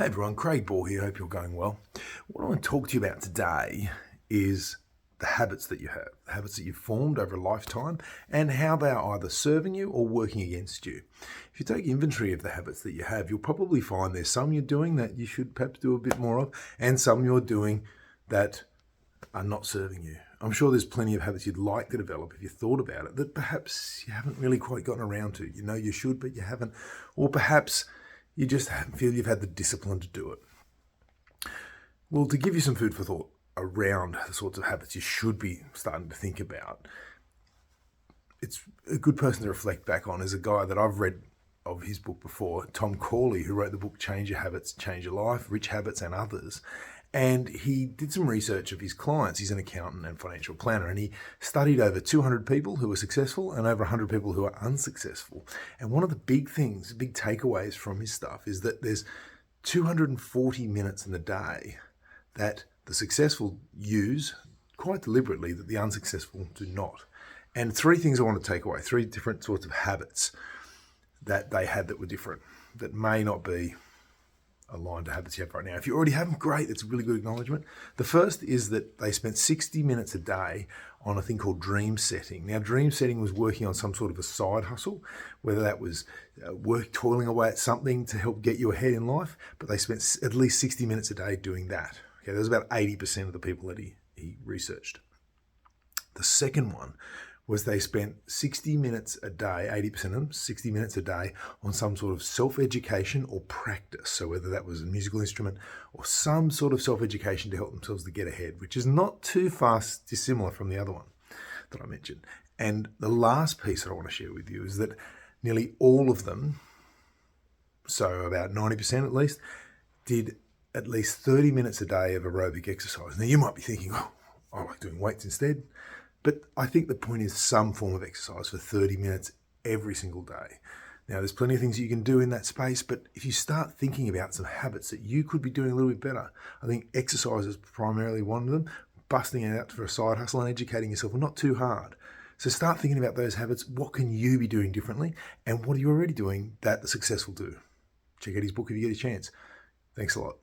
Hey everyone, Craig Ball here. Hope you're going well. What I want to talk to you about today is the habits that you have, the habits that you've formed over a lifetime, and how they are either serving you or working against you. If you take inventory of the habits that you have, you'll probably find there's some you're doing that you should perhaps do a bit more of, and some you're doing that are not serving you. I'm sure there's plenty of habits you'd like to develop if you thought about it that perhaps you haven't really quite gotten around to. You know you should, but you haven't. Or perhaps you just feel you've had the discipline to do it. Well, to give you some food for thought around the sorts of habits you should be starting to think about, it's a good person to reflect back on is a guy that I've read of his book before, Tom Corley, who wrote the book Change Your Habits, Change Your Life, Rich Habits and Others. And he did some research of his clients. He's an accountant and financial planner, and he studied over 200 people who were successful and over 100 people who are unsuccessful. And one of the big things, big takeaways from his stuff is that there's 240 minutes in the day that the successful use quite deliberately that the unsuccessful do not. And three things I want to take away, three different sorts of habits that they had that were different, that may not be aligned to habits you have right now. If you already have them, great, that's a really good acknowledgement. The first is that they spent 60 minutes a day on a thing called dream setting. Now, dream setting was working on some sort of a side hustle, whether that was toiling away at something to help get you ahead in life, but they spent at least 60 minutes a day doing that. Okay, that was about 80% of the people that he researched. The second one was they spent 60 minutes a day, 80% of them, 60 minutes a day on some sort of self-education or practice. So whether that was a musical instrument or some sort of self-education to help themselves to get ahead, which is not too far dissimilar from the other one that I mentioned. And the last piece that I want to share with you is that nearly all of them, so about 90% at least, did at least 30 minutes a day of aerobic exercise. Now you might be thinking, oh, I like doing weights instead. But I think the point is some form of exercise for 30 minutes every single day. Now, there's plenty of things you can do in that space, but if you start thinking about some habits that you could be doing a little bit better, I think exercise is primarily one of them. Busting it out for a side hustle and educating yourself are not too hard. So start thinking about those habits. What can you be doing differently? And what are you already doing that the successful do? Check out his book if you get a chance. Thanks a lot.